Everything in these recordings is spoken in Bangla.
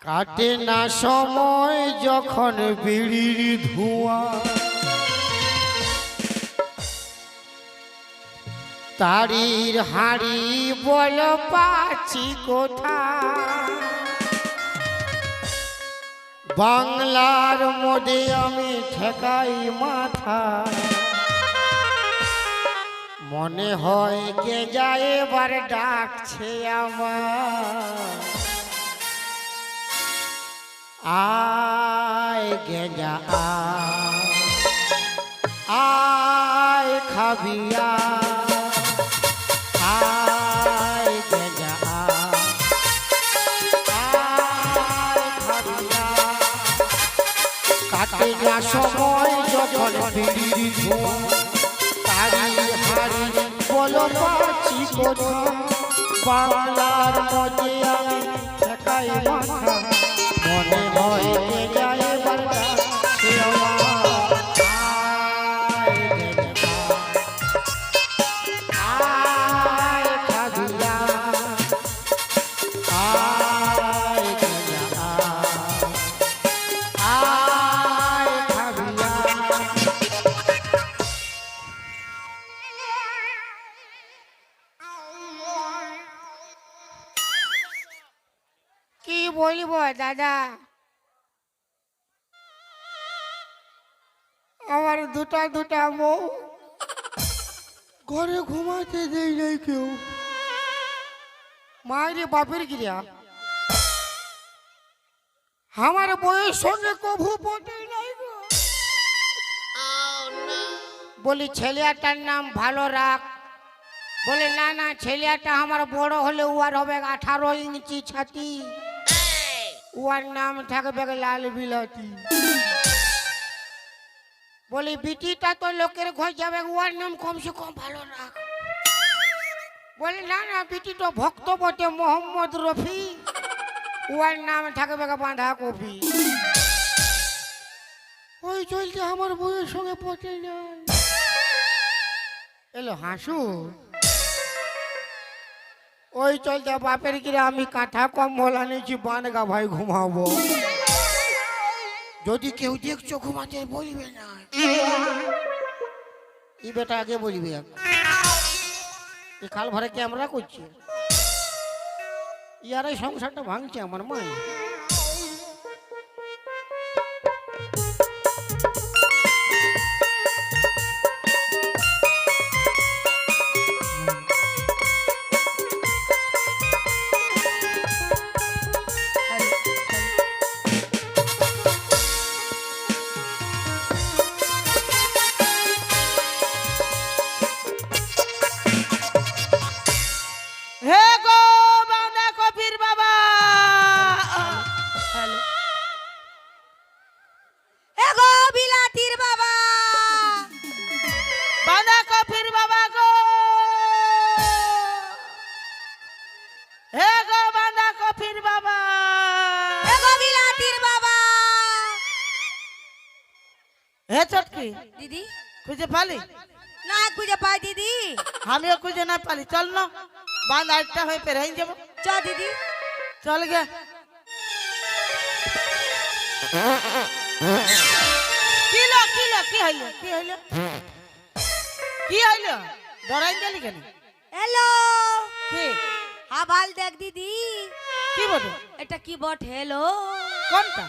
কাটে না সময় যখন বিড়ির ধোঁয়া, তারির হাড়ি বল পাচ্ছি কোথায়। বাংলার মধ্যে আমি ঠেকাই মাথা, মনে হয় কে যায় এবার ডাকছে আমার। আয় গেঞ্জা আয় খাবি আয় গেঞ্জা আয় খাবি। কাটে না সময় যখন বিড়ির ধোঁয়া, তারি হাড়ি বলো পাচ্ছি কোথায়। বাংলার মধ্যে আমি ঠেকাই মাথা, মনে হয় কে যায় বারটা সে আমার। আয় খাদিয়া আয় গেঞ্জা আয় খাদিয়া। কি বলবো দাদা, আমার দুটা বউ ঘরে ঘুমাতে দেয় নাই কেউ। মায়ের বাপের গিয়া আমার বউয়ের সঙ্গে কভু পটে নাই গো। বলি ছেলেটার নাম ভালো রাখ, বলে না না ছেলেটা আমার বড় হলে উয়ার হবে 18 ইঞ্চি ছাতি, উয়ার নাম থাকবে লাল বিলাতি। বলি বিটিটা তো লোকের ঘর যাবে, উয়ার নাম কমসে কম ভালো রাখ। বলে না না বিটি তো ভক্ত বটে মোহাম্মদ রফি, উয়ার নাম থাকবে বাঁধা কপি। ওই চলতে আমার বউয়ের সঙ্গে পটে নাই। এলো হাসু, ওই চলতে বাপের গিরে আমি কাঁথা কম্বল আনেছি বানগা ভাই ঘুমাবো। যদি কেউ দেখছো ঘুমাতে বলবে না, এই বেটা আগে বলবে। কাল ভরে ক্যামেরা করছে, ইয়ারাই সংসারটা ভাঙছে আমার মা। दीदी খুঁজে পালি ना खुजे पाई दीदी। আমিও খুঁজে না পালি। চল না বাঁধ আটটা হয়ে পেরে যাব। चल दीदी চল গে। কিলো কিলো কি হইলো কি হইলো কি হইলো ডরাই গেলি কেন? हेलो কি हाँ भाल देख दीदी কি বটে? এটা কি বট हेलो কোনটা?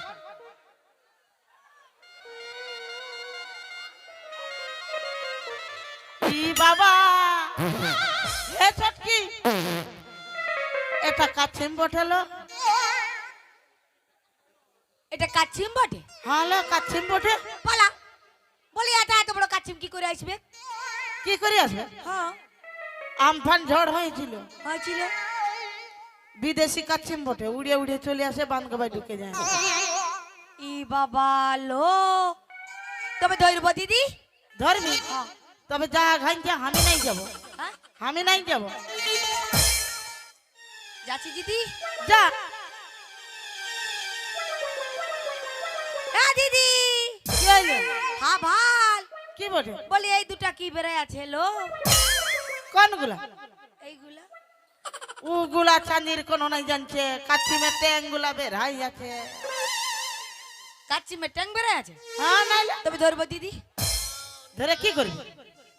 কি বাবা এ চটকি এটা কাছিম বটেলো। এটা কাছিম বটে। হ্যালো কাছিম বটে। বলা বলি এটা এত বড় কাছিম কি করে আসবে? কি করে আসবে? হ্যাঁ আমফান ঝড় হয়েছিল, হয়েছিল। বিদেশি কাছিম বটে, উড়ে উড়ে চলে আসে বানগাবাই ঢুকে যায়। ই বাবা লো তবে ধরব দিদি। ধরবি? তবে যা ঘাই যা, আমি নাই যাব। হ্যাঁ আমি নাই যাব। যাচ্ছি দিদি। যা। হ্যাঁ দিদি কি হইলো? হ্যাঁ ভাল কি বটে? বলি এই দুটা কি বেড়ে আছে লো? কোনগুলা? এইগুলা ওগুলা চাঁদির কোনো নাই জানছে, কাচ্চিমে ট্যাংগুলা বের হাই আছে। কাচ্চিমে ট্যাং বেড়ে আছে। হ্যাঁ নাইলে তবে ধরবো দিদি, ধরে কি করবি?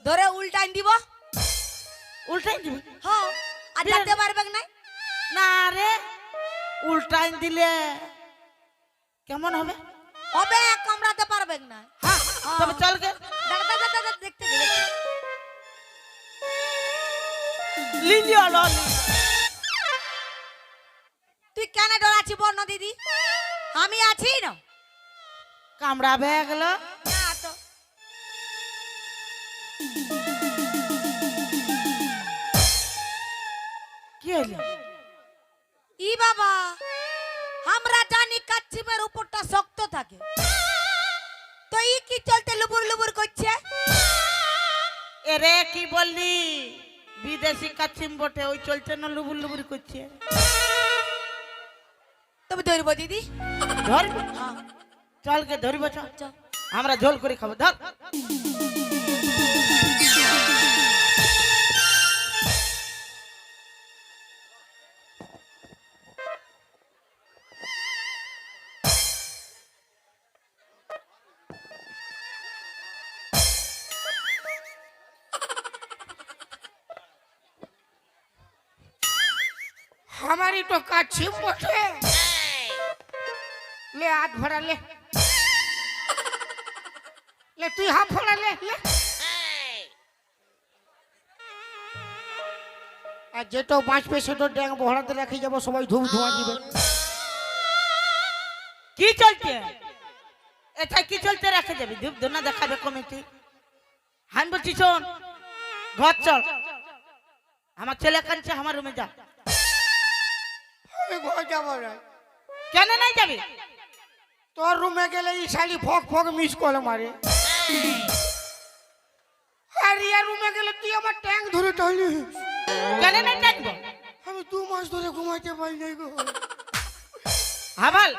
ধরে উল্টাইন দিব। উল্টাই দিবি? হ্যাঁ, আর যেতে পারবে না। না রে, উল্টাই দিলে কেমন হবে? হবে, কামড়াতে পারবে না। হ্যাঁ, তবে চল গে। দাঁড়া, দাঁড়া, দাঁড়া, দেখতে দে, দেখতে দে। লিলিও লল। তুই কেন ডরাচ্ছি বল না দিদি? আমি আছি না। কামড়াবে গেল। না তো। কি হইল? ই বাবা, আমরা জানি কাচ্চিমের উপরটা শক্ত থাকে, তো ই কি চলতে লুবুর লুবুর করছে? এরে কি বললি? বিদেশি কাচ্চিম বটে, ওই চলছে না লুবুর লুবুর করছে। তবে ধরবো দিদি। ধরবি? হ্যাঁ, চল গে ধরবো, চল। চল। আমরা ঝোল করে খাবো, ধর। हमारी तो काछी मोटे ले हाथ भरा ले ले तू हाथ भरा ले ले আর যেটা বাঁচবে সেটা ড্যাং বহড়াতে রেখে যাবো, সবাই ধূপ ধোঁয়া দিবে। কি চলছে এটা? কি চলতে রেখে যাবি? ধূপ ধুনা দেখাবে কমিটি। আমি বলছি শোন, ঘর চল। আমার ছেলে কাঁদছে, আমার রুমে যা। আমি ঘর যাবো না। কেন নাই যাবি? তোর রুমে গেলে এই শাড়ি ফক ফক মিস করে মারে, আর ইয়ার রুমে গেলে তুই আমার ট্যাং ধরে টানি। কেন নাই ডাকবো? আমি 2 মাস ধরে ঘুমাইতে পারি নাই গো। হাবাল,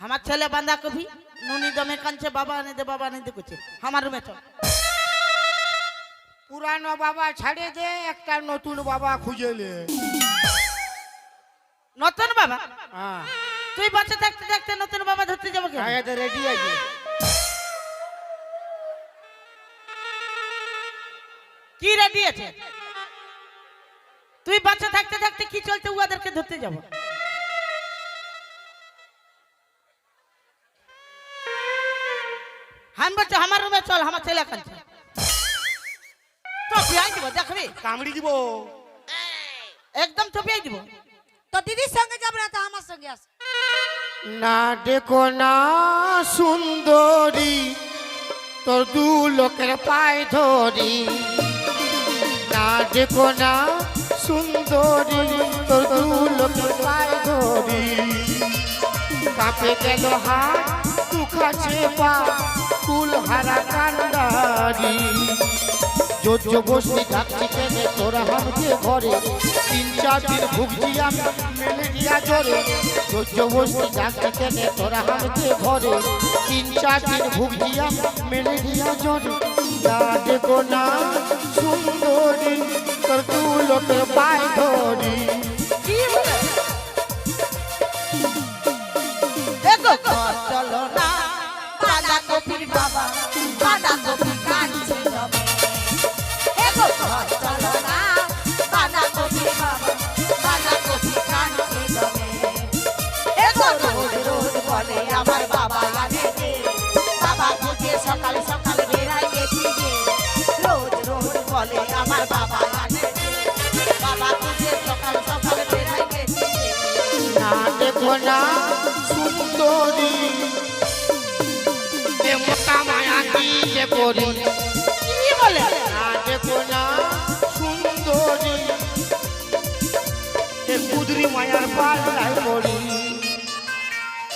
আমার ছেলে বাঁধা কবি নুনি দমে কাঁদছে, বাবা আনে দে, বাবা আনে দে করছে। আমার রুমে চল। পুরানো বাবা ছাড়ে দে, একটা নতুন বাবা খুঁজে লে। নতুন বাবা? হ্যাঁ, তুই বাচ্চা থাকতে থাকতে নতুন বাবা ধরতে যাবো কেন? আগে রেডি আছে। কি রেডি আছে? তুই বাচ্চা থাকতে থাকতে কি চলতে উহাদেরকে ধরতে যাবো? আমি বলছি আমার রুমে চল, আমার ছেলে কাঁদছে। টপিয়াই দিব, দেখবি? কামড়ি দিব। একদম টপিয়াই দিব। তো দিদির সঙ্গে যাবে না, তো আমার সঙ্গে আস। না দেখো না সুন্দরী, তোর 2 লোকের পায়ে ধরি। না দেখো না সুন্দরী, তোর 2 লোকের পায়ে ধরি। কাঁপে গেল হাত, দুখাছে পা, কুল হারা কান্ডারি। জোজো বসে যাচ্ছি কেনে তোরা হামকে ঘরে, 3-4 দিন ভুগছি আমি ম্যালেরিয়া জ্বরে। জোজো বসে যাচ্ছি কেনে তোরা হামকে ঘরে, 3-4 দিন ভুগছি আমি ম্যালেরিয়া জ্বরে। না দেখো না সুন্দরী, তোর 2 লোকের পায়ে ধরি। কি বলে? দেখো ঘর চলো না, বাঁধা কপির বাবা, বাঁধা কপি কাঁদছে জমে। দেখো ঘর চলো না, বাঁধা কপির বাবা, বাঁধা কপি কাঁদছে জমে। দেখো রোজ রোজ বলে আমার বাবা আনে দে, বাবা খুঁজে সকাল সকাল বেড়াই গেছি যে। রোজ রোজ বলে আমার বাবা আনে দে, বাবা খুঁজে সকাল সকাল বেড়াই গেছি যে। না দেখো না সুন্দরী, এ মোটা মায়া কি যে করি। কি বলে? না দেখো না সুন্দরী, এ কুদরি মায়ার পাল